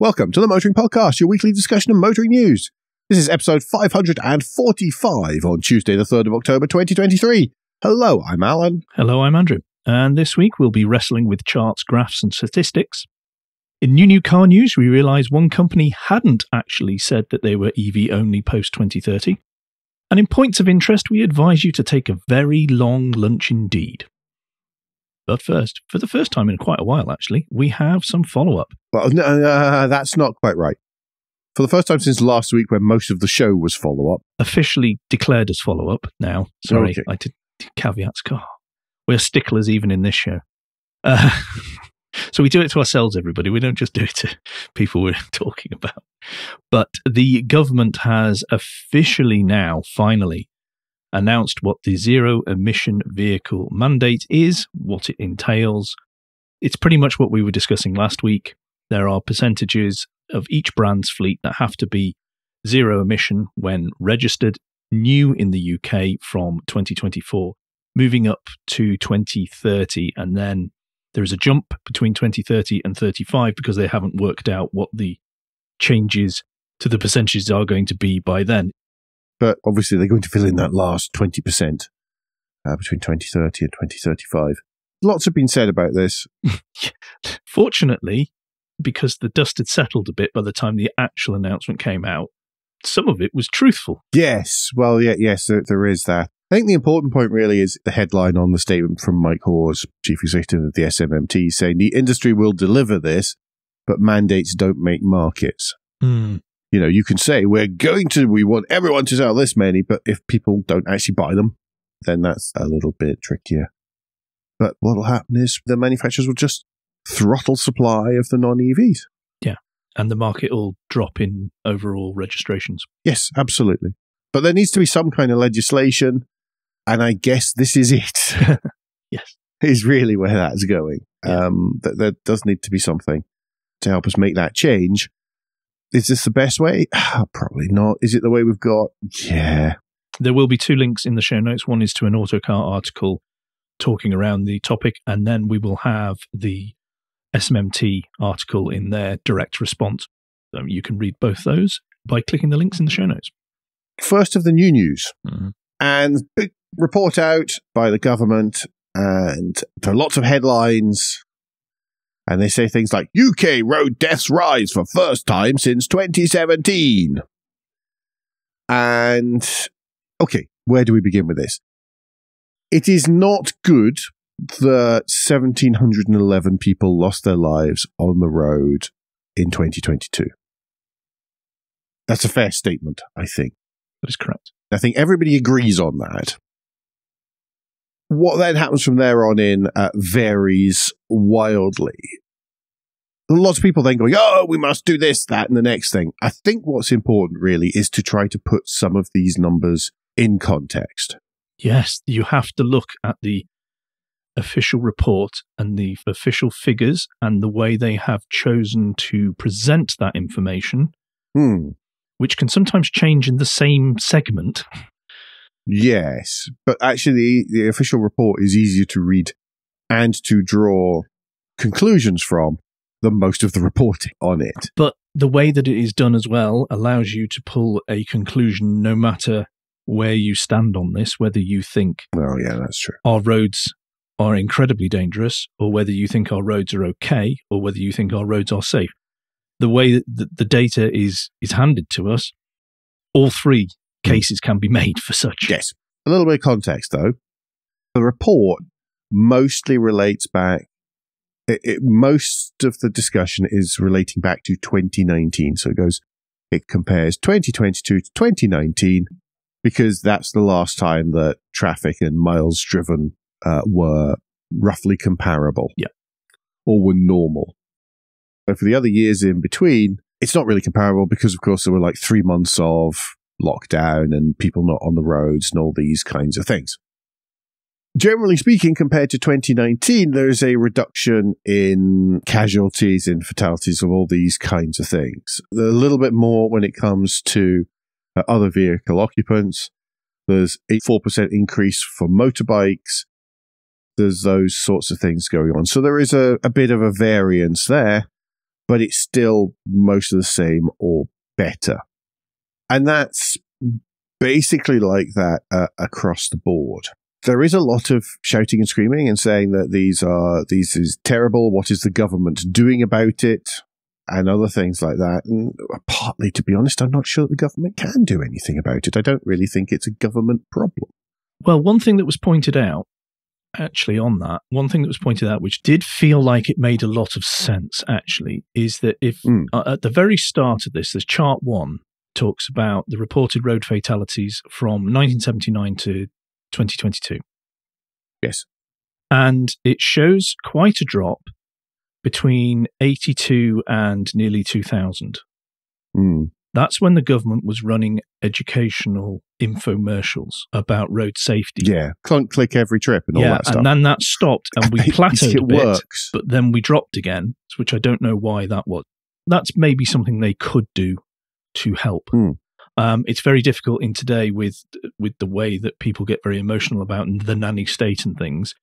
Welcome to the Motoring Podcast, your weekly discussion of motoring news. This is episode 545 on Tuesday, the 3rd of October, 2023. Hello, I'm Alan. Hello, I'm Andrew. And this week we'll be wrestling with charts, graphs and statistics. In new car news, we realise one company hadn't actually said that they were EV only post-2030. And in points of interest, we advise you to take a very long lunch indeed. But first, for the first time in quite a while actually, we have some follow-up. Well, no, that's not quite right. For the first time since last week when most of the show was follow-up. Officially declared as follow-up now. Sorry, okay. I did caveats. God, we're sticklers even in this show. So we do it to ourselves, everybody. We don't just do it to people we're talking about. But the government has officially now, finally, announced what the zero-emission vehicle mandate is, what it entails. It's pretty much what we were discussing last week. There are percentages of each brand's fleet that have to be zero-emission when registered, new in the UK from 2024, moving up to 2030, and then there is a jump between 2030 and 35 because they haven't worked out what the changes to the percentages are going to be by then. But obviously they're going to fill in that last 20% between 2030 and 2035. Lots have been said about this. Fortunately, because the dust had settled a bit by the time the actual announcement came out, some of it was truthful. Yes, well, yes, there is that. I think the important point really is the headline on the statement from Mike Hawes, Chief Executive of the SMMT, saying the industry will deliver this, but mandates don't make markets. Mm. You know, you can say, we want everyone to sell this many, but if people don't actually buy them, then that's a little bit trickier. But what will happen is the manufacturers will just throttle supply of the non-EVs. Yeah, and the market will drop in overall registrations. Yes, absolutely. But there needs to be some kind of legislation. And I guess this is it. Yes. Is really where that's going. Yeah. There does need to be something to help us make that change. Is this the best way? Probably not. Is it the way we've got? Yeah. There will be two links in the show notes. One is to an Autocar article talking around the topic, and then we will have the SMMT article in their direct response. You can read both those by clicking the links in the show notes. First of the new news. Mm-hmm. And big report out by the government, and there are lots of headlines, and they say things like, UK road deaths rise for first time since 2017. And, okay, where do we begin with this? It is not good that 1,711 people lost their lives on the road in 2022. That's a fair statement, I think. That is correct. I think everybody agrees on that. What then happens from there on in varies wildly. Lots of people then going, oh, we must do this, that, and the next thing. I think what's important really is to try to put some of these numbers in context. Yes, you have to look at the official report and the official figures and the way they have chosen to present that information. Which can sometimes change in the same segment. Yes, but actually the official report is easier to read and to draw conclusions from than most of the reporting on it. But the way that it is done as well allows you to pull a conclusion no matter where you stand on this, whether you think well, yeah, that's true. Our roads are incredibly dangerous, or whether you think our roads are okay, or whether you think our roads are safe. The way that the data is handed to us, all three cases can be made for such. Yes. A little bit of context, though. The report mostly relates back, most of the discussion is relating back to 2019. So it compares 2022 to 2019 because that's the last time that traffic and miles driven were roughly comparable. Yeah. Or were normal. But for the other years in between, it's not really comparable because, of course, there were like 3 months of lockdown and people not on the roads and all these kinds of things. Generally speaking, compared to 2019, there's a reduction in casualties and fatalities of all these kinds of things. A little bit more when it comes to other vehicle occupants. There's a 4% increase for motorbikes. There's those sorts of things going on. So there is a bit of a variance there. but it's still most of the same or better. And that's basically like that across the board. There is a lot of shouting and screaming and saying that this is terrible. What is the government doing about it? And other things like that. And partly, to be honest, I'm not sure that the government can do anything about it. I don't really think it's a government problem. Well, one thing that was pointed out, actually, on that, one thing that was pointed out, which did feel like it made a lot of sense, actually, is that if at the very start of this chart 1 talks about the reported road fatalities from 1979 to 2022. Yes. And it shows quite a drop between 82 and nearly 2000. That's when the government was running educational infomercials about road safety. Yeah, click every trip and all that stuff. And then that stopped and we plateaued a bit, works. But then we dropped again, which I don't know why that was. That's maybe something they could do to help. It's very difficult in today with the way that people get very emotional about the nanny state and things,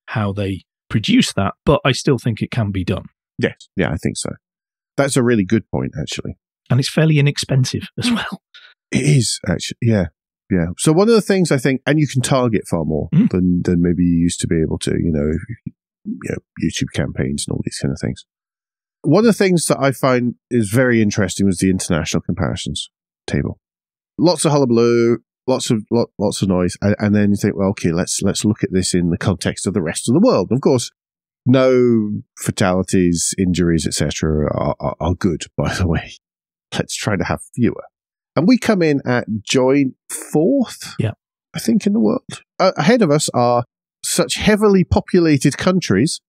how they produce that, but I still think it can be done. Yes, yeah, I think so. That's a really good point, actually. And it's fairly inexpensive as well. It is, actually, yeah. So one of the things I think, and you can target far more than maybe you used to be able to, YouTube campaigns and all these kind of things. One of the things that I find is very interesting was the international comparisons table. Lots of hullabaloo, lots of noise, and then you think, well, okay, let's look at this in the context of the rest of the world. And of course, no fatalities, injuries, etc. are good, by the way. Let's try to have fewer. And we come in at joint 4th, I think, in the world. Ahead of us are such heavily populated countries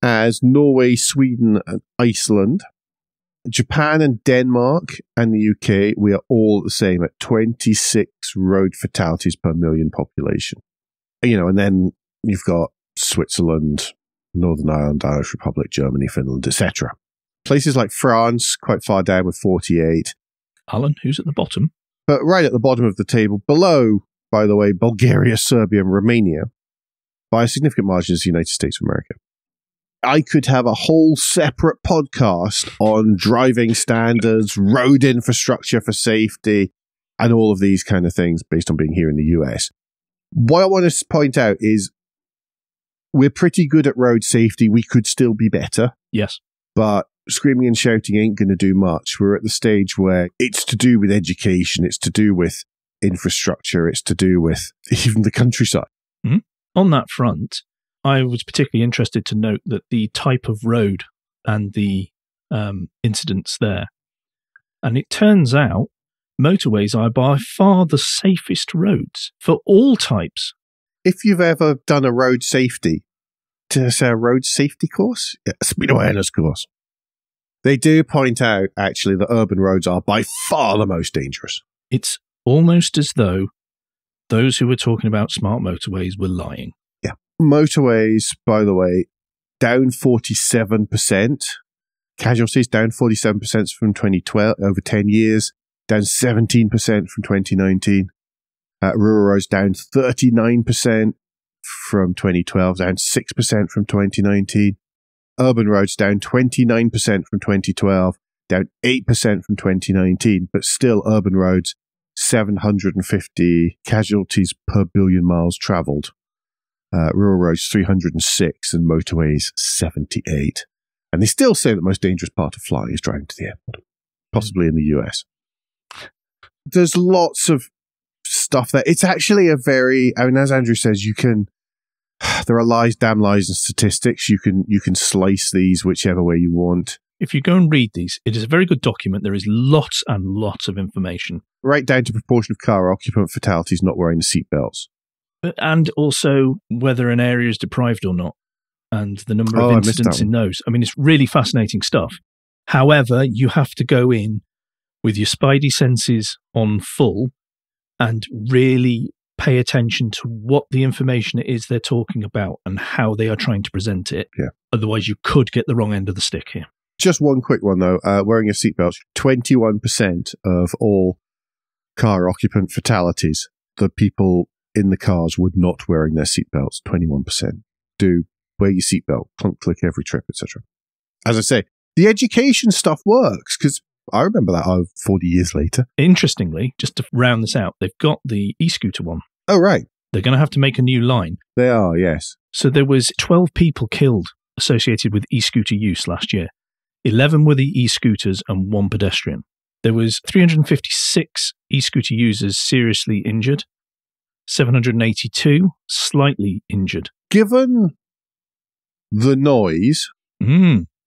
as Norway, Sweden, and Iceland. Japan and Denmark and the UK, we are all the same at 26 road fatalities per million population. And then you've got Switzerland, Northern Ireland, Irish Republic, Germany, Finland, etc. Places like France, quite far down with 48. Alan, who's at the bottom? But right at the bottom of the table, below, by the way, Bulgaria, Serbia, and Romania, by a significant margin, is the United States of America. I could have a whole separate podcast on driving standards, road infrastructure for safety, and all of these kind of things based on being here in the US. What I want to point out is we're pretty good at road safety. We could still be better. Yes. But screaming and shouting ain't going to do much. We're at the stage where it's to do with education. It's to do with infrastructure. It's to do with even the countryside. On that front, I was particularly interested to note that the type of road and the incidents there. And it turns out motorways are by far the safest roads for all types. If you've ever done a road safety, a road safety course? Yeah, a speed awareness course. They do point out, actually, that urban roads are by far the most dangerous. It's almost as though those who were talking about smart motorways were lying. Yeah. Motorways, by the way, down 47%. Casualties down 47% from 2012, over 10 years, down 17% from 2019. Rural roads down 39% from 2012, down 6% from 2019. Urban roads down 29% from 2012, down 8% from 2019, but still urban roads, 750 casualties per billion miles travelled. Rural roads, 306, and motorways, 78. And they still say that the most dangerous part of flying is driving to the airport, possibly in the US. There's lots of stuff there. It's actually a very, I mean, as Andrew says, there are lies, damn lies, and statistics. You can slice these whichever way you want. If you go and read these, it is a very good document. There is lots and lots of information. Right down to proportion of car occupant fatalities not wearing the seatbelts. And also whether an area is deprived or not, and the number of incidents in those. I mean, it's really fascinating stuff. However, you have to go in with your spidey senses on full and really pay attention to what the information it is they're talking about and how they are trying to present it. Yeah. Otherwise, you could get the wrong end of the stick here. Just one quick one, though. Wearing a seatbelt, 21% of all car occupant fatalities, the people in the cars were not wearing their seatbelts. 21%. Do wear your seatbelt, click every trip, etc. As I say, The education stuff works because I remember that 40 years later. Interestingly, just to round this out, they've got the e-scooter one. Oh, right. They're going to have to make a new line. They are, yes. So there was 12 people killed associated with e-scooter use last year. 11 were the e-scooters and 1 pedestrian. There was 356 e-scooter users seriously injured, 782 slightly injured. Given the noise...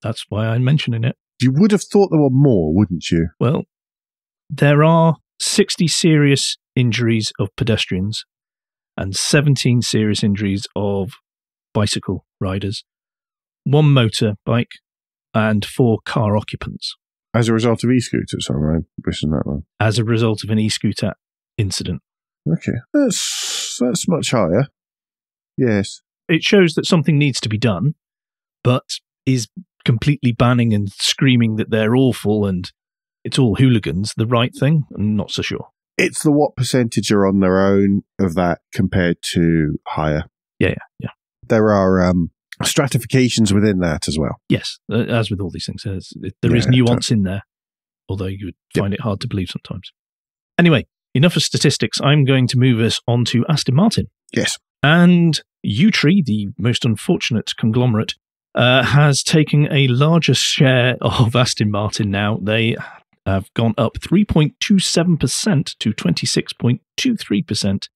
That's why I'm mentioning it. You would have thought there were more, wouldn't you? Well, there are 60 serious injuries of pedestrians and 17 serious injuries of bicycle riders, 1 motorbike, and 4 car occupants. As a result of e-scooters, am I missing that one? As a result of an e-scooter incident. Okay. That's much higher. Yes. It shows that something needs to be done, but is completely banning and screaming that they're awful and it's all hooligans the right thing? I'm not so sure. It's the what percentage are on their own of that compared to higher. Yeah. There are stratifications within that as well. Yes, as with all these things, there is nuance in there, although you would find it hard to believe sometimes. Anyway, enough of statistics. I'm going to move us on to Aston Martin. Yes. And Utree, the most unfortunate conglomerate, has taken a larger share of Aston Martin now. They have gone up 3.27% to 26.23%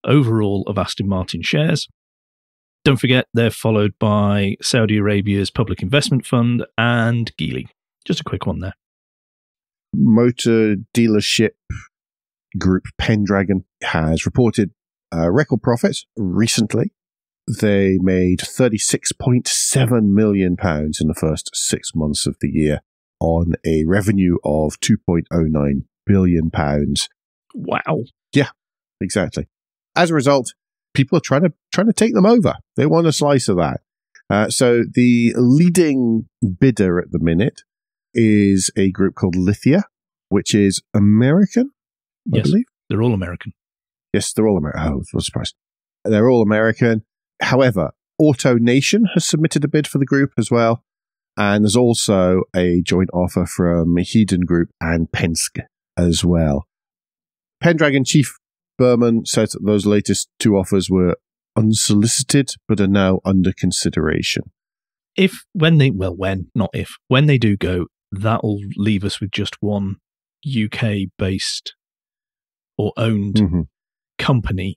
overall of Aston Martin shares. Don't forget, they're followed by Saudi Arabia's Public Investment Fund and Geely. Just a quick one there. Motor dealership group Pendragon has reported record profits recently. They made £36.7 million in the first 6 months of the year on a revenue of £2.09 billion. Wow. Yeah, exactly. As a result, people are trying to take them over. They want a slice of that. So the leading bidder at the minute is a group called Lithia, which is American, I believe. They're all American. Yes, they're all American. Oh, I was surprised. They're all American. However, AutoNation has submitted a bid for the group as well. And there's also a joint offer from Hedon Group and Penske as well. Pendragon Chief Berman said that those latest 2 offers were unsolicited, but are now under consideration. When they do go, that'll leave us with just one UK-based or owned company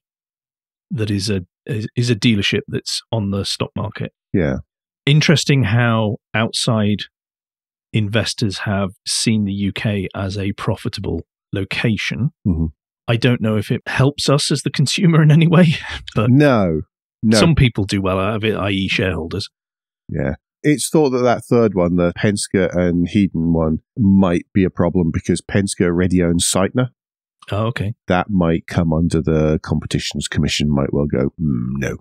that is a dealership that's on the stock market. Yeah. Interesting how outside investors have seen the UK as a profitable location. Mm-hmm. I don't know if it helps us as the consumer in any way, but no. Some people do well out of it, i.e. shareholders. Yeah. It's thought that third one, the Penske and Hedon one, might be a problem because Penske already owns Sytner. Oh, okay. That might come under the Competitions Commission, might well go, no.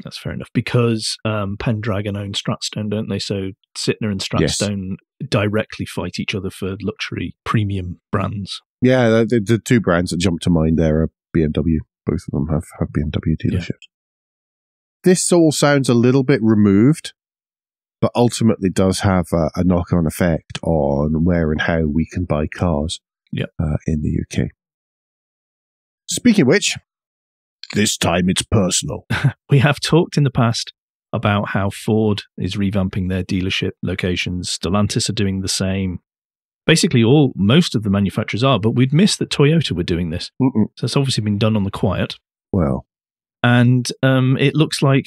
That's fair enough. Because Pendragon own Stratstone, don't they? So Sytner and Stratstone directly fight each other for luxury premium brands. Yeah, the 2 brands that jump to mind there are BMW. Both of them have BMW dealerships. Yeah. This all sounds a little bit removed, but ultimately does have a knock-on effect on where and how we can buy cars in the UK. Speaking of which, this time it's personal. We have talked in the past about how Ford is revamping their dealership locations. Stellantis are doing the same. Basically, most of the manufacturers are, but we'd missed that Toyota were doing this. So it's obviously been done on the quiet. Well. And it looks like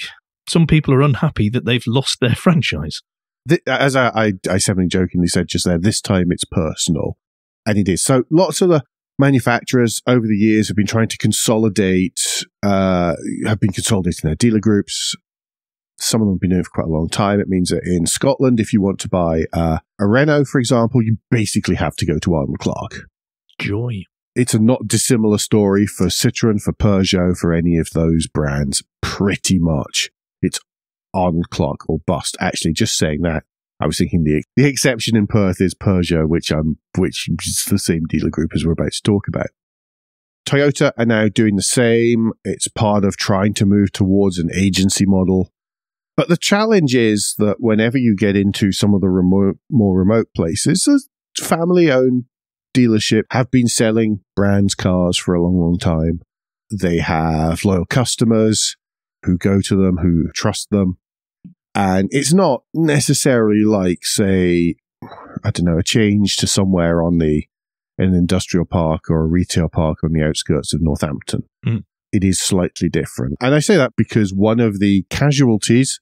some people are unhappy that they've lost their franchise. As I semi-jokingly said just there, this time it's personal. And it is. So lots of the manufacturers over the years have been trying to consolidate, have been consolidating their dealer groups. Some of them have been doing it for quite a long time. It means that in Scotland, if you want to buy a Renault, for example, you basically have to go to Arnold Clark. Joy. It's a not dissimilar story for Citroën, for Peugeot, for any of those brands. Pretty much. It's Arnold Clark or bust. Actually, just saying that, I was thinking the exception in Perth is Peugeot, which is the same dealer group as we're about to talk about. Toyota are now doing the same. It's part of trying to move towards an agency model. But the challenge is that whenever you get into some of the more remote places, a family-owned dealership have been selling brands cars for a long, long time. They have loyal customers who go to them, who trust them. And it's not necessarily like, say, I don't know, a change to somewhere in an industrial park or a retail park on the outskirts of Northampton. It is slightly different. And I say that because one of the casualties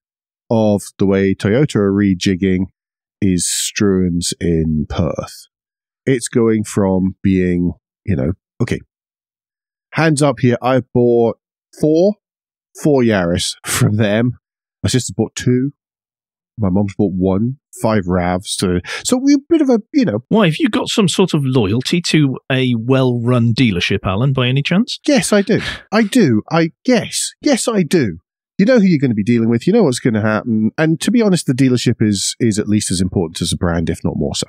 of the way Toyota are rejigging is Struans in Perth. It's going from being, okay, hands up here, I bought four Yaris from them. My sister's bought 2. My mom's bought 1, 5 RAVs. So we're a bit of a, Why, have you got some sort of loyalty to a well-run dealership, Alan, by any chance? Yes, I do. Yes, I do. You know who you're going to be dealing with. You know what's going to happen. And to be honest, the dealership is at least as important as a brand, if not more so.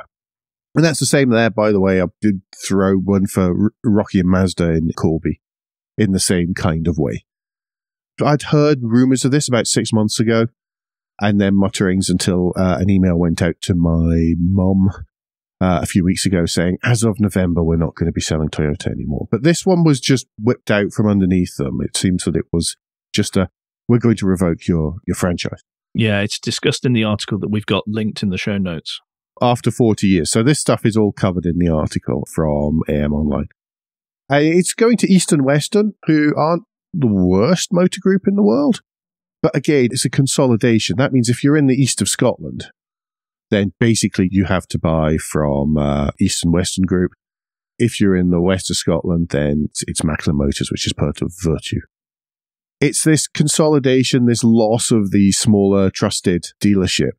And that's the same there, by the way. I did throw one for Rocky and Mazda in Corby in the same kind of way. I'd heard rumours of this about 6 months ago, and then mutterings until an email went out to my mum a few weeks ago saying, as of November, we're not going to be selling Toyota anymore. But this one was just whipped out from underneath them. It seems that it was just we're going to revoke your franchise. Yeah, it's discussed in the article that we've got linked in the show notes. After 40 years. So this stuff is all covered in the article from AM Online. It's going to East and Western, who aren't the worst motor group in the world. But again, it's a consolidation. That means if you're in the east of Scotland, then basically you have to buy from East and Western Group. If you're in the west of Scotland, then it's Macklin Motors, which is part of Virtue. It's this consolidation, this loss of the smaller, trusted dealership,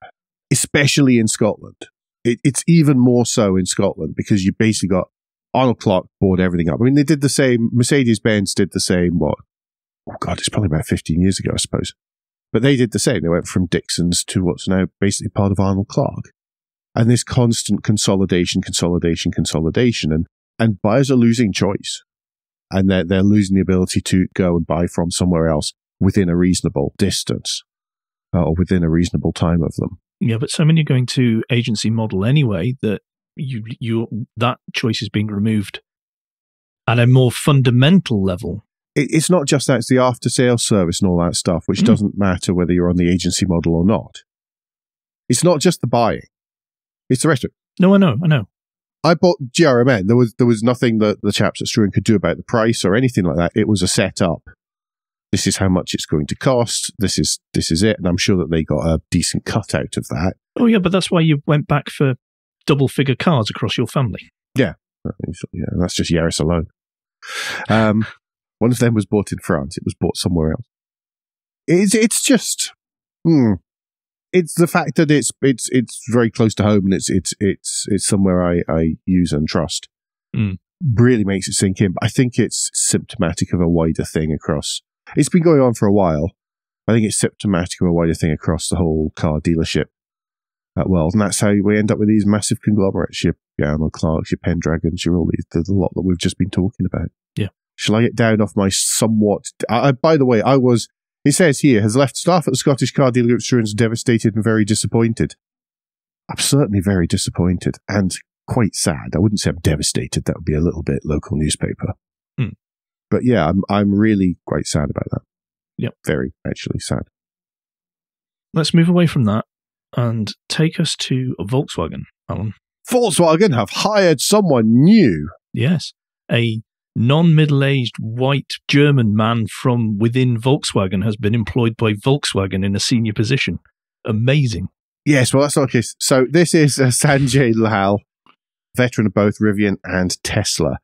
especially in Scotland. It's even more so in Scotland because you basically got Arnold Clark bought everything up. I mean, they did the same. Mercedes-Benz did the same, it's probably about 15 years ago, I suppose. But they did the same. They went from Dixon's to what's now basically part of Arnold Clark. And this constant consolidation. And buyers are losing choice. And they're losing the ability to go and buy from somewhere else within a reasonable distance or within a reasonable time of them. Yeah, but so many are going to agency model anyway that that choice is being removed at a more fundamental level. It's not just that, it's the after-sales service and all that stuff, which doesn't matter whether you're on the agency model or not. It's not just the buying. It's the rest of it. No, I know. I bought GRMN. There was nothing that the chaps at Struan could do about the price or anything like that. It was a setup. This is how much it's going to cost. This is it. And I'm sure that they got a decent cut out of that. Oh, yeah, but that's why you went back for double-figure cars across your family. Yeah. That's just Yaris alone. One of them was bought in France. It was bought somewhere else. It's just, it's the fact that it's very close to home and it's somewhere I use and trust. Really makes it sink in. But I think it's symptomatic of a wider thing across. It's been going on for a while. I think it's symptomatic of a wider thing across the whole car dealership world, and that's how we end up with these massive conglomerates. Your Arnold Clarks, your Pendragons, your all these. There's a lot that we've just been talking about. Yeah. Shall I get down off my somewhat? By the way, it says here, has left staff at the Scottish car dealer group Struans devastated and very disappointed. I'm certainly very disappointed and quite sad. I wouldn't say I'm devastated. That would be a little bit local newspaper. But yeah, I'm really quite sad about that. Yep. Very, actually sad. Let's move away from that and take us to Volkswagen, Alan. Volkswagen have hired someone new. Yes. A non-middle-aged white German man from within Volkswagen has been employed by Volkswagen in a senior position. Amazing. Yes, well, that's not the case. So this is Sanjay Lal, veteran of both Rivian and Tesla,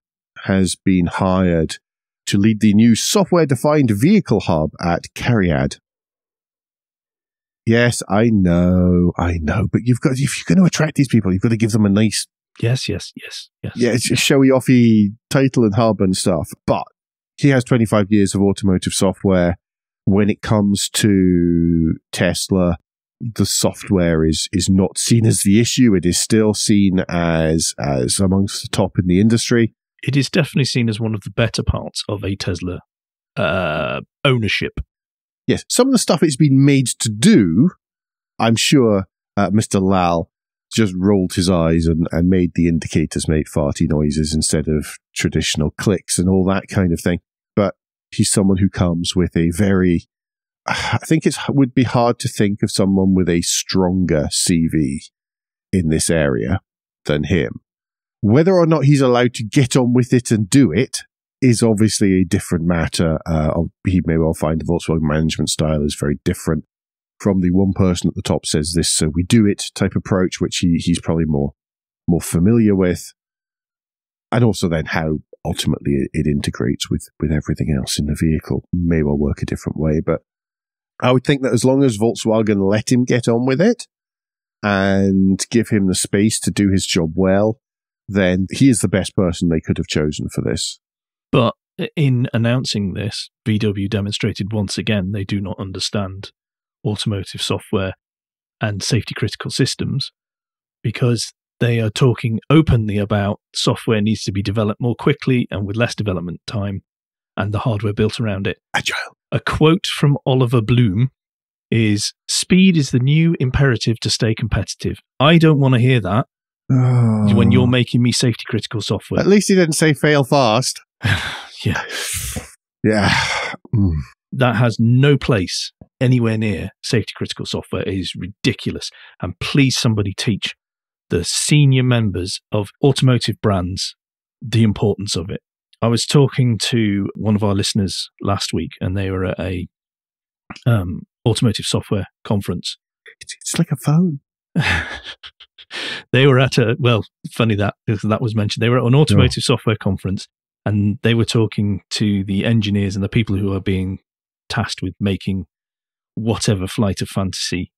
has been hired to lead the new software-defined vehicle hub at CARIAD. Yes, I know, but if you're going to attract these people, you've got to give them a nice... Yes. Yeah, it's a showy-offy title and hub and stuff, but he has 25 years of automotive software. When it comes to Tesla, the software is not seen as the issue. It is still seen as amongst the top in the industry. It is definitely seen as one of the better parts of a Tesla ownership. yes, some of the stuff it's been made to do, I'm sure Mr. Lal just rolled his eyes and made the indicators make farty noises instead of traditional clicks and all that kind of thing. But he's someone who comes with a very, I think it would be hard to think of someone with a stronger CV in this area than him. Whether or not he's allowed to get on with it and do it is obviously a different matter. He may well find the Volkswagen management style is very different from the one person at the top says this, so we do it type approach, which he's probably more familiar with. And also then how ultimately it integrates with everything else in the vehicle may well work a different way. But I would think that as long as Volkswagen let him get on with it and give him the space to do his job well, then he is the best person they could have chosen for this. But in announcing this, VW demonstrated once again they do not understand automotive software and safety critical systems, because they are talking openly about software needs to be developed more quickly and with less development time and the hardware built around it. Agile. A quote from Oliver Bloom is, "Speed is the new imperative to stay competitive." I don't want to hear that when you're making me safety critical software. At least he didn't say fail fast. Yeah. Yeah. That has no place anywhere near safety critical software. It is ridiculous. And please somebody teach the senior members of automotive brands the importance of it. I was talking to one of our listeners last week and they were at a automotive software conference. It's like a phone. They were at funny that was mentioned. They were at an automotive software conference and they were talking to the engineers and the people who are being tasked with making whatever flight of fantasy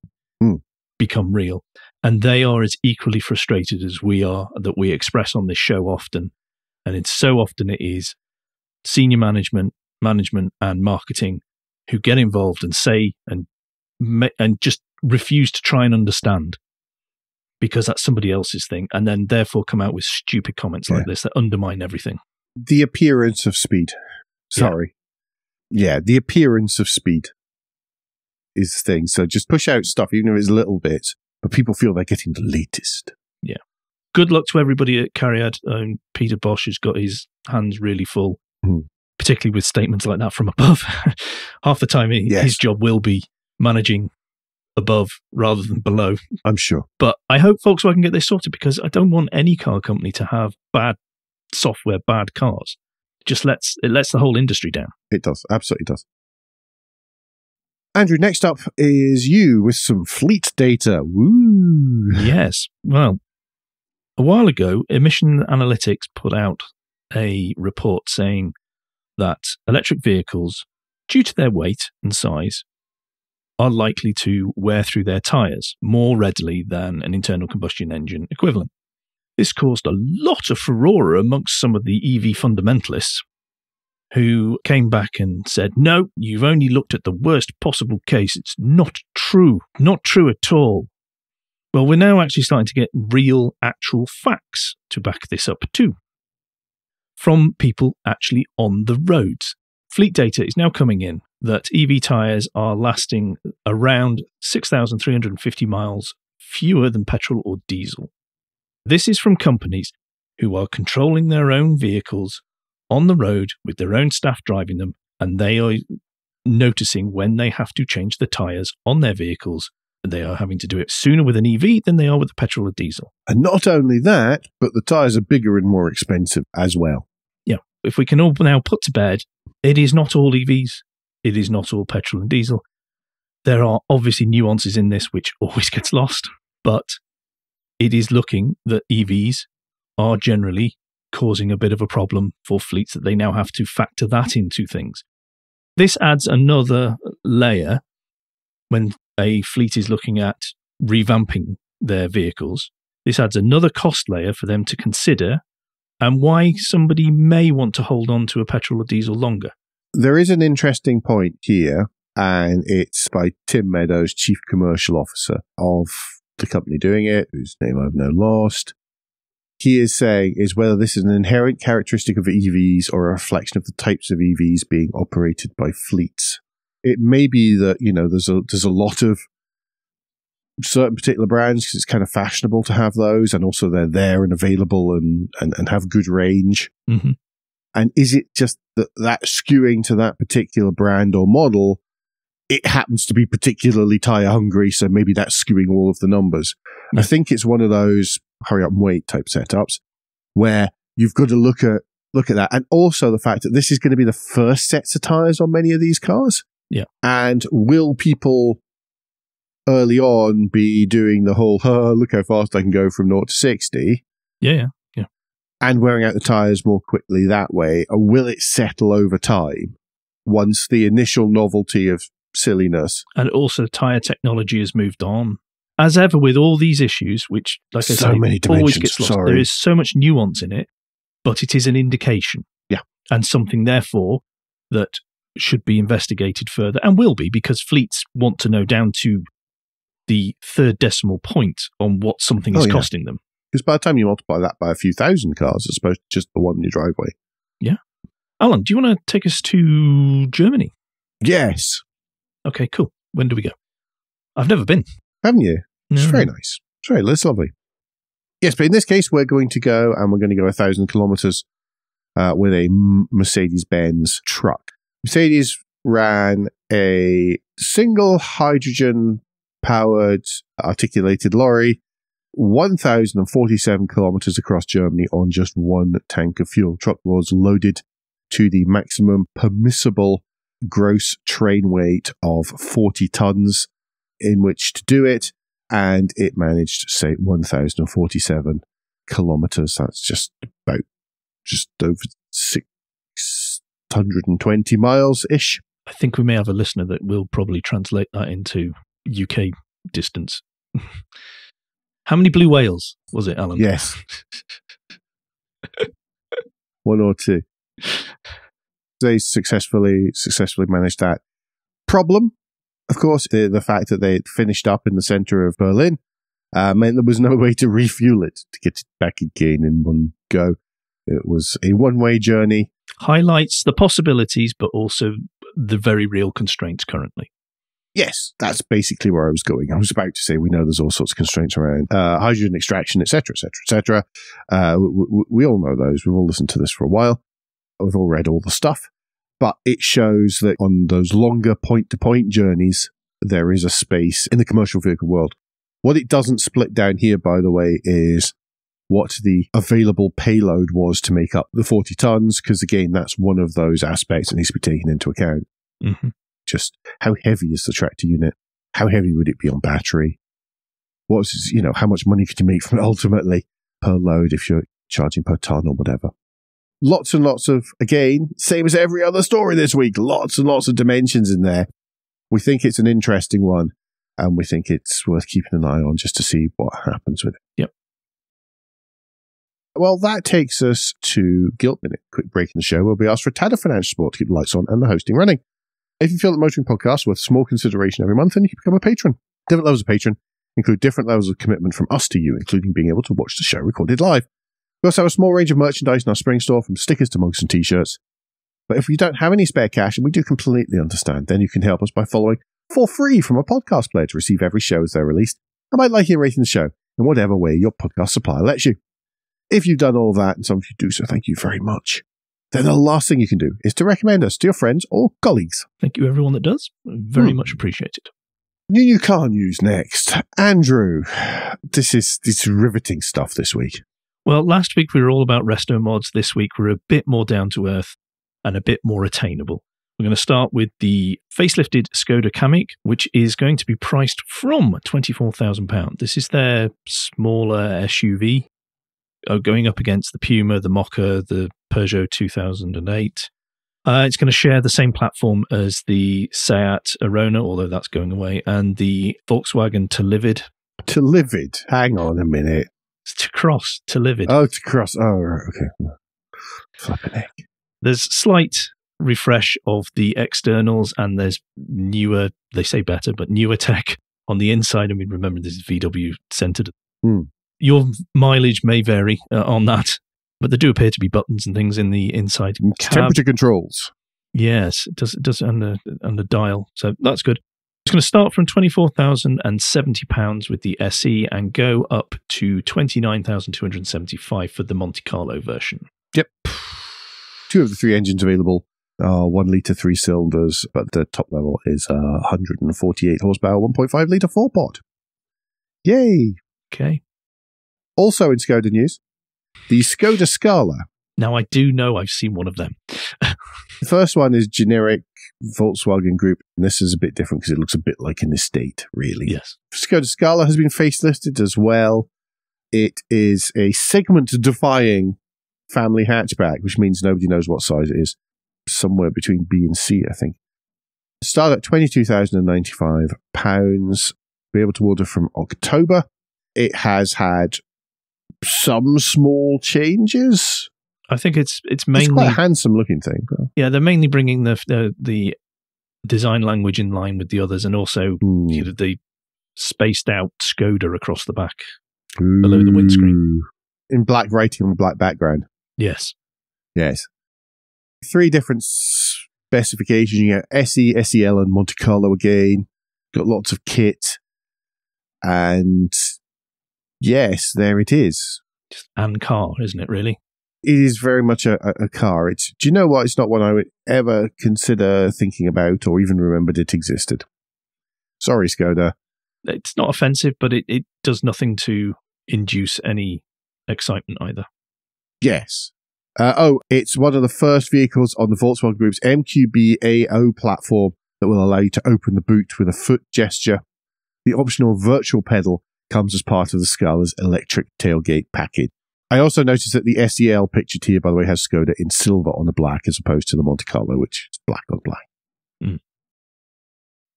become real. And they are as equally frustrated as we are that we express on this show often. And it's so often it is senior management and marketing who get involved and say and just refuse to try and understand because that's somebody else's thing, and then therefore come out with stupid comments like this that undermine everything. The appearance of speed. Sorry. Yeah, the appearance of speed is the thing. So just push out stuff, even if it's little bits, but people feel they're getting the latest. Yeah. Good luck to everybody at CARIAD. Peter Bosch has got his hands really full, particularly with statements like that from above. Half the time, his job will be managing above rather than below. I'm sure. But I hope Volkswagen get this sorted, because I don't want any car company to have bad software, bad cars. It lets the whole industry down. It does. Absolutely does. Andrew, next up is you with some fleet data. Woo! Yes. Well, a while ago, Emission Analytics put out a report saying that electric vehicles, due to their weight and size, are likely to wear through their tyres more readily than an internal combustion engine equivalent. This caused a lot of furore amongst some of the EV fundamentalists who came back and said, no, you've only looked at the worst possible case. It's not true at all. Well, we're now actually starting to get real, actual facts to back this up too, from people actually on the roads. Fleet data is now coming in that EV tyres are lasting around 6,350 miles fewer than petrol or diesel. This is from companies who are controlling their own vehicles on the road with their own staff driving them, and they are noticing when they have to change the tyres on their vehicles. They are having to do it sooner with an EV than they are with a petrol or diesel. And not only that, but the tyres are bigger and more expensive as well. Yeah. If we can all now put to bed, it is not all EVs. It is not all petrol and diesel. There are obviously nuances in this which always gets lost, but it is looking that EVs are generally causing a bit of a problem for fleets, that they now have to factor that into things. This adds another layer when a fleet is looking at revamping their vehicles. This adds another cost layer for them to consider, and why somebody may want to hold on to a petrol or diesel longer. There is an interesting point here, and it's by Tim Meadows, Chief Commercial Officer of the company doing it, whose name I've now lost. He is saying is whether this is an inherent characteristic of EVs or a reflection of the types of EVs being operated by fleets. It may be that, there's a lot of certain particular brands because it's kind of fashionable to have those, and also they're there and available and have good range. Mm-hmm. And is it just that skewing to that particular brand or model? It happens to be particularly tyre hungry, so maybe that's skewing all of the numbers. Yeah. I think it's one of those hurry up and wait type setups where you've got to look at that, and also the fact that this is going to be the first sets of tyres on many of these cars. Yeah, and will people early on be doing the whole look how fast I can go from 0 to 60? Yeah. And wearing out the tyres more quickly that way, or will it settle over time once the initial novelty of silliness? And also tyre technology has moved on. As ever with all these issues, which, like I say, always gets lost. There is so much nuance in it, but it is an indication. Yeah. And something, therefore, that should be investigated further, and will be, because fleets want to know down to the third decimal point on what something is costing them. Because by the time you multiply that by a few thousand cars, as opposed to just the one in your driveway. Yeah. Alan, do you want to take us to Germany? Yes. Okay, cool. When do we go? I've never been. Haven't you? No. It's very nice. It's lovely. Yes, but in this case, we're going to go 1,000 kilometers with a Mercedes-Benz truck. Mercedes ran a single hydrogen-powered articulated lorry 1,047 kilometers across Germany on just one tank of fuel. The truck was loaded to the maximum permissible gross train weight of 40 tons in which to do it, and it managed to say 1,047 kilometers. That's just over 620 miles-ish. I think we may have a listener that will probably translate that into UK distance. How many blue whales was it, Alan? Yes. 1 or 2. They successfully managed that. Problem, of course, the fact that they finished up in the center of Berlin meant there was no way to refuel it to get it back again in one go. It was a one-way journey. Highlights the possibilities, but also the very real constraints currently. Yes, that's basically where I was going. I was about to say we know there's all sorts of constraints around hydrogen extraction, etc., etc., etc. We all know those. We've all listened to this for a while. We've all read all the stuff. But it shows that on those longer point-to-point journeys, there is a space in the commercial vehicle world. What it doesn't split down here, by the way, is what the available payload was to make up the 40 tons, because, again, that's one of those aspects that needs to be taken into account. Mm-hmm. Just how heavy is the tractor unit? How heavy would it be on battery? How much money could you make from it ultimately per load if you're charging per ton or whatever? Lots and lots of, again, same as every other story this week, lots and lots of dimensions in there. We think it's an interesting one, and we think it's worth keeping an eye on just to see what happens with it. Yep. Well, that takes us to Guilt Minute. Quick break in the show where we ask for a tad of financial support to keep the lights on and the hosting running. If you feel that Motoring Podcast is worth small consideration every month, then you can become a patron. Different levels of patron include different levels of commitment from us to you, including being able to watch the show recorded live. We also have a small range of merchandise in our spring store, from stickers to mugs and t-shirts. But if you don't have any spare cash, and we do completely understand, then you can help us by following for free from a podcast player to receive every show as they're released, and by liking and rating the show in whatever way your podcast supplier lets you. If you've done all that, and some of you do so, thank you very much. Then the last thing you can do is to recommend us to your friends or colleagues. Thank you, everyone that does. Very much appreciated. New car news next. Andrew, this is riveting stuff this week. Well, last week we were all about resto mods. This week we're a bit more down to earth and a bit more attainable. We're going to start with the facelifted Skoda Kamiq, which is going to be priced from £24,000. This is their smaller SUV, going up against the Puma, the Mokka, the Peugeot 2008. It's going to share the same platform as the Seat Arona, although that's going away, and the Volkswagen Telivid. Telivid? Hang on a minute. It's Telivid. Oh, to cross. Oh, right, okay. Flipping heck. There's slight refresh of the externals, and there's newer, they say better, but newer tech on the inside. I mean, remember, this is VW centered. Your mileage may vary on that, but there do appear to be buttons and things in the inside cab. Temperature controls. Yes, it does under dial, so that's good. It's going to start from £24,070 with the SE and go up to £29,275 for the Monte Carlo version. Yep. 2 of the 3 engines available are 1 litre 3 cylinders, but the top level is 148 horsepower, 1.5 litre 4-pot. Yay! Okay. Also in Skoda news, the Skoda Scala. Now, I do know I've seen one of them. The first one is generic Volkswagen Group, and this is a bit different because it looks a bit like an estate, really. Yes. Skoda Scala has been facelifted as well. It is a segment-defying family hatchback, which means nobody knows what size it is. Somewhere between B and C, I think. Start at £22,095. Be able to order from October. It has had some small changes. I think it's mainly... It's quite a handsome-looking thing. Yeah, they're mainly bringing the design language in line with the others, and also the spaced-out Skoda across the back, below the windscreen. In black writing on black background. Yes. Yes. 3 different specifications. You get SE, SEL, and Monte Carlo again. Got lots of kit. And yes, there it is. Just an car, isn't it, really? It is very much a car. Do you know what? It's not one I would ever consider thinking about or even remembered it existed. Sorry, Skoda. It's not offensive, but it does nothing to induce any excitement either. Yes. It's one of the first vehicles on the Volkswagen Group's MQB-AO platform that will allow you to open the boot with a foot gesture. The optional virtual pedal comes as part of the Scala's electric tailgate package. I also noticed that the SEL pictured here, by the way, has Skoda in silver on the black as opposed to the Monte Carlo, which is black on black.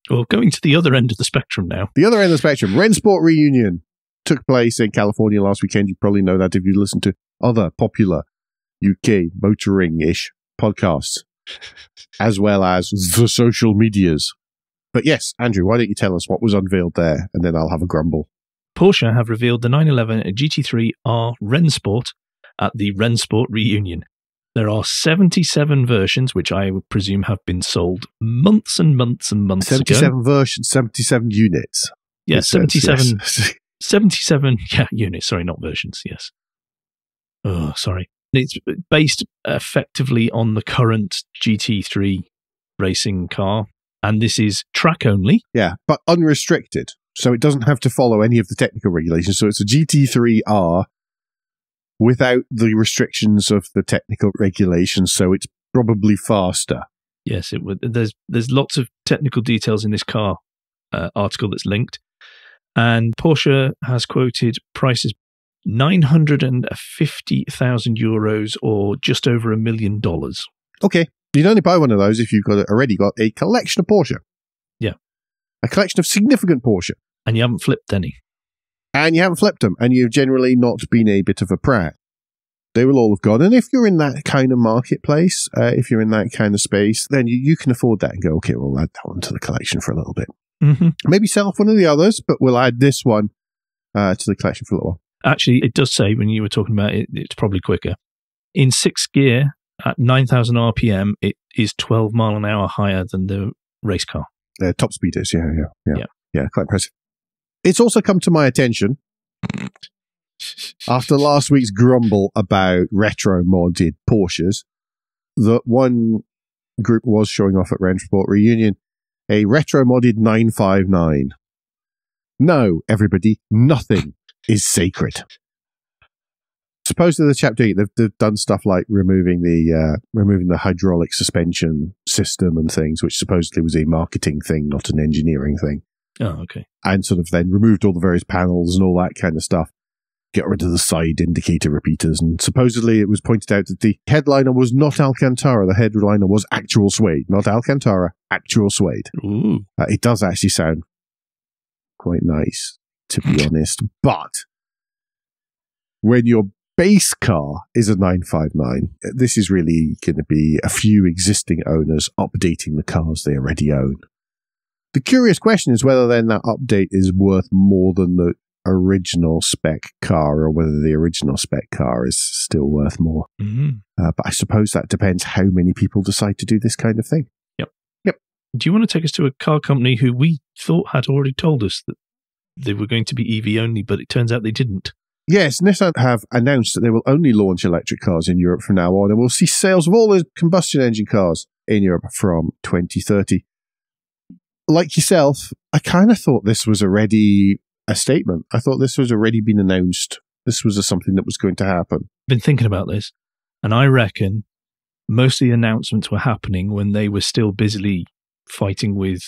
Well, going to the other end of the spectrum now. The other end of the spectrum, Rennsport Reunion took place in California last weekend. You probably know that if you listen to other popular UK motoring-ish podcasts, as well as the social medias. But yes, Andrew, why don't you tell us what was unveiled there, and then I'll have a grumble. Porsche have revealed the 911 GT3R Rennsport at the Rennsport Reunion. There are 77 versions, which I would presume have been sold months and months and months 77 ago. versions, 77 units. Yeah, 77. Yes. 77, units. Sorry, not versions, yes. Oh, sorry. It's based effectively on the current GT3 racing car, and this is track only. Yeah, but unrestricted. So it doesn't have to follow any of the technical regulations. So it's a GT3R without the restrictions of the technical regulations. So it's probably faster. Yes, it would. There's lots of technical details in this car article that's linked. And Porsche has quoted prices €950,000 or just over $1 million. Okay. You'd only buy one of those if you've already got a collection of Porsche. Yeah. A collection of significant Porsche. And you haven't flipped any. And you haven't flipped them. And you've generally not been a bit of a prat. They will all have gone. And if you're in that kind of marketplace, if you're in that kind of space, then you can afford that and go, okay, we'll add that one to the collection for a little bit. Mm-hmm. Maybe sell off one of the others, but we'll add this one to the collection for a little while. Actually, it does say, when you were talking about it, it's probably quicker. In 6th gear, at 9,000 RPM, it is 12 mile an hour higher than the race car. Top speed is, yeah, quite impressive. It's also come to my attention, after last week's grumble about retro-modded Porsches, that one group was showing off at Rennsport Reunion a retro-modded 959. No, everybody, nothing is sacred. Supposedly the chap doing it, they've done stuff like removing the hydraulic suspension system and things, which supposedly was a marketing thing, not an engineering thing. Oh, okay. And sort of then removed all the various panels and all that kind of stuff. Get rid of the side indicator repeaters. And supposedly it was pointed out that the headliner was not Alcantara. The headliner was actual suede. Not Alcantara, actual suede. Ooh. It does actually sound quite nice, to be honest. But when your base car is a 959, this is really going to be a few existing owners updating the cars they already own. The curious question is whether then that update is worth more than the original spec car or whether the original spec car is still worth more. Mm-hmm. But I suppose that depends how many people decide to do this kind of thing. Yep. Do you want to take us to a car company who we thought had already told us that they were going to be EV only, but it turns out they didn't? Yes, Nissan have announced that they will only launch electric cars in Europe from now on, and we'll see sales of all the combustion engine cars in Europe from 2030. Like yourself, I kind of thought this was already a statement. I thought this was already been announced. This was something that was going to happen. I've been thinking about this, and I reckon most of the announcements were happening when they were still busily fighting with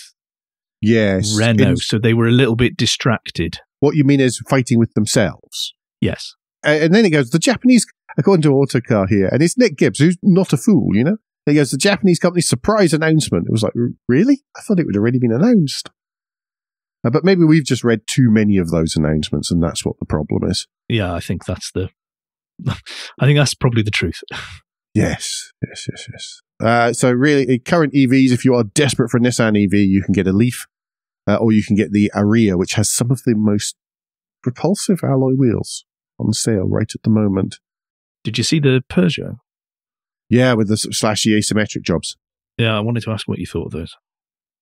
Renault, so they were a little bit distracted. What you mean is fighting with themselves? Yes. And then it goes, the Japanese, according to Autocar here, and it's Nick Gibbs, who's not a fool, you know? He goes, the Japanese company's surprise announcement. It was like, really? I thought it would already been announced. But maybe we've just read too many of those announcements, and that's what the problem is. Yeah, I think that's probably the truth. Yes. So really, current EVs, if you are desperate for a Nissan EV, you can get a Leaf, or you can get the Ariya, which has some of the most repulsive alloy wheels on sale right at the moment. Did you see the Peugeot? Yeah, with the slashy asymmetric jobs. Yeah, I wanted to ask what you thought of those.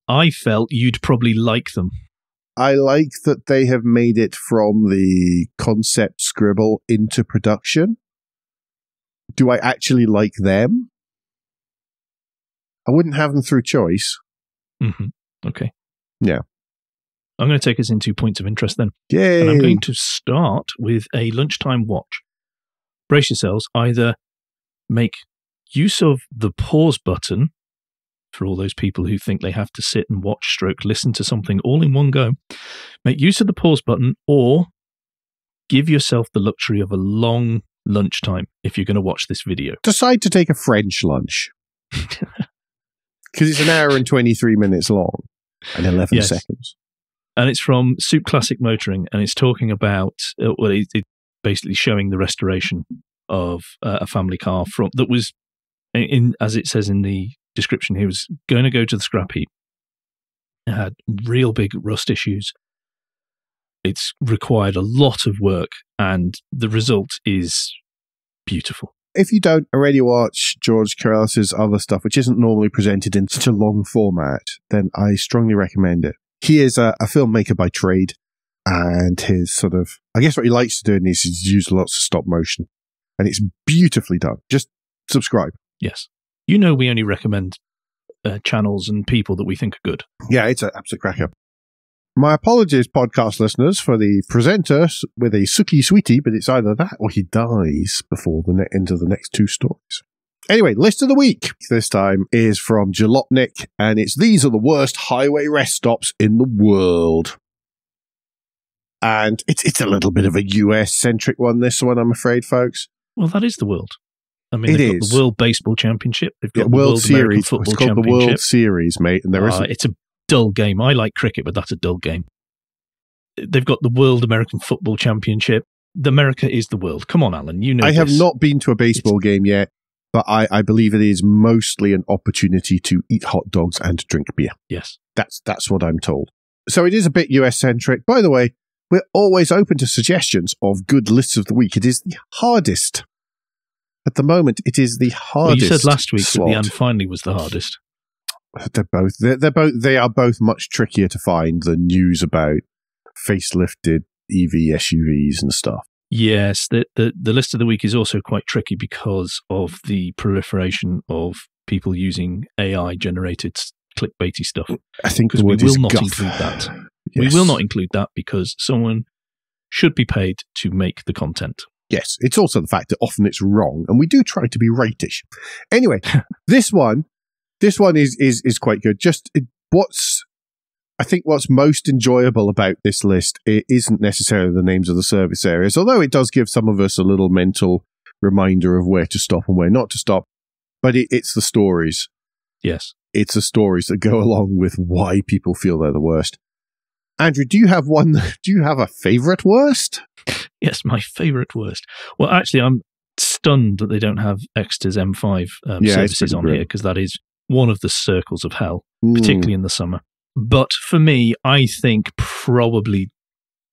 I felt you'd probably like them. I like that they have made it from the concept scribble into production. Do I actually like them? I wouldn't have them through choice. Mm-hmm. Okay. Yeah. I'm going to take us into points of interest then. Yay! And I'm going to start with a lunchtime watch. Brace yourselves. Either make use of the pause button for all those people who think they have to sit and watch stroke listen to something all in one go. Make use of the pause button, or give yourself the luxury of a long lunchtime if you're going to watch this video. Decide to take a French lunch. Because it's an hour and 23 minutes long and 11 seconds. And it's from Soup Classic Motoring, and it's talking about, it's basically showing the restoration of a family car that was, as it says in the description, he was going to go to the scrap heap. It had real big rust issues. It's required a lot of work, and the result is beautiful. If you don't already watch George Corrales' other stuff, which isn't normally presented in such a long format, then I strongly recommend it. He is a filmmaker by trade, and his sort of, I guess what he likes to do is use lots of stop motion, and it's beautifully done. Just subscribe. Yes. You know, we only recommend channels and people that we think are good. Yeah, it's an absolute cracker. My apologies, podcast listeners, for the presenter with a sucky sweetie, but it's either that or he dies before the end of the next two stories. Anyway, list of the week this time is from Jalopnik, and it's these are the worst highway rest stops in the world. And it's a little bit of a US-centric one, this one, I'm afraid, folks. Well, that is the world. I mean, they've got the World Baseball Championship. They've got the World Series. American Football It's called Championship. The World Series, mate, and there isn't. It's a dull game. I like cricket, but that's a dull game. They've got the World American Football Championship. America is the world. Come on, Alan, you know I have this. not been to a baseball game yet, but I believe it is mostly an opportunity to eat hot dogs and drink beer. Yes. That's what I'm told. So it is a bit US-centric. By the way, we're always open to suggestions of good lists of the week. It is the hardest. At the moment, it is the hardest. Well, you said last week slot. that the And Finally was the hardest. They are both much trickier to find than news about facelifted EV SUVs and stuff. Yes, the list of the week is also quite tricky because of the proliferation of people using AI-generated clickbaity stuff. I think because we will not include that. Yes. We will not include that because someone should be paid to make the content. Yes, it's also the fact that often it's wrong, and we do try to be rightish. Anyway, this one is quite good. I think what's most enjoyable about this list, it isn't necessarily the names of the service areas, although it does give some of us a little mental reminder of where to stop and where not to stop. But it's the stories. Yes. It's the stories that go along with why people feel they're the worst. Andrew, do you have a favourite worst? Yes, my favourite worst. Well, actually, I'm stunned that they don't have Exeter's M5 services on here, because that is one of the circles of hell, particularly in the summer. But for me, I think probably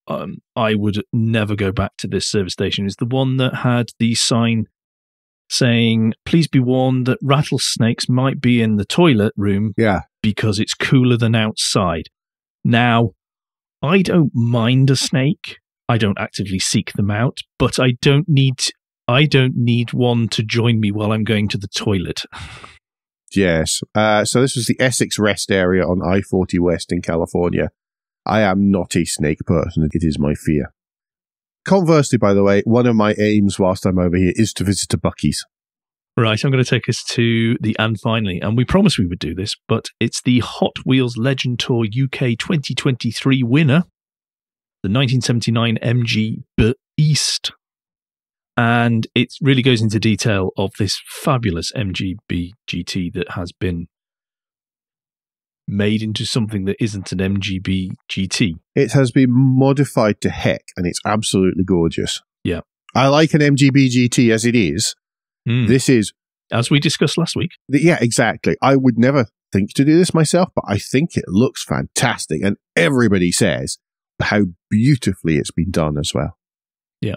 I would never go back to this service station is the one that had the sign saying, please be warned that rattlesnakes might be in the toilet room because it's cooler than outside. Now, I don't mind a snake. I don't actively seek them out, but I don't need one to join me while I'm going to the toilet. Yes. So this was the Essex Rest area on I-40 West in California. I am not a snake person. It is my fear. Conversely, by the way, one of my aims whilst I'm over here is to visit a Buc-ee's. Right, I'm going to take us to the And Finally, and we promised we would do this, but it's the Hot Wheels Legend Tour UK 2023 winner, the 1979 MG Beast. And it really goes into detail of this fabulous MGB GT that has been made into something that isn't an MGB GT. It has been modified to heck, and it's absolutely gorgeous. Yeah. I like an MGB GT as it is. This is... As we discussed last week. Yeah, exactly. I would never think to do this myself, but I think it looks fantastic, and everybody says how beautifully it's been done as well. Yeah.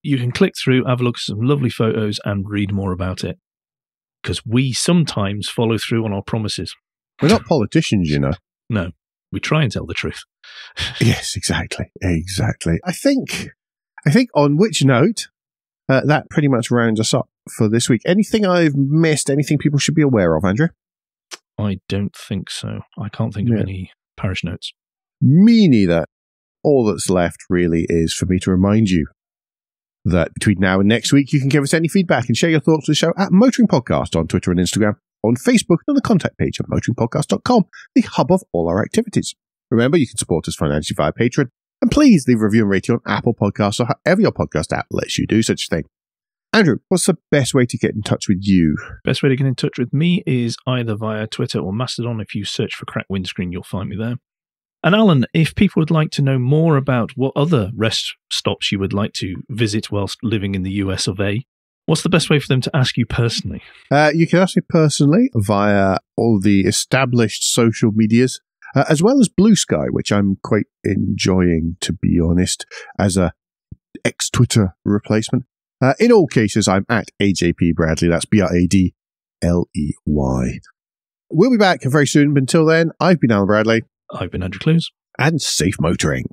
You can click through, have a look at some lovely photos, and read more about it. Because we sometimes follow through on our promises. We're not politicians, you know. No, we try and tell the truth. Yes, exactly. Exactly. I think on which note, that pretty much rounds us up for this week. Anything I've missed? Anything people should be aware of, Andrew? I don't think so. I can't think of any parish notes. Me neither. All that's left really is for me to remind you that between now and next week, you can give us any feedback and share your thoughts with the show at Motoring Podcast on Twitter and Instagram, on Facebook, and on the contact page at motoringpodcast.com, the hub of all our activities. Remember, you can support us financially via Patreon, and please leave a review and rating on Apple Podcasts or however your podcast app lets you do such a thing. Andrew, what's the best way to get in touch with you? Best way to get in touch with me is either via Twitter or Mastodon. If you search for Crack Windscreen, you'll find me there. And Alan, if people would like to know more about what other rest stops you would like to visit whilst living in the US of A, what's the best way for them to ask you personally? You can ask me personally via all the established social medias, as well as Blue Sky, which I'm quite enjoying, to be honest, as a ex-Twitter replacement. In all cases, I'm at AJP Bradley. That's Bradley. We'll be back very soon, but until then, I've been Alan Bradley. I've been Andrew Clues. And safe motoring.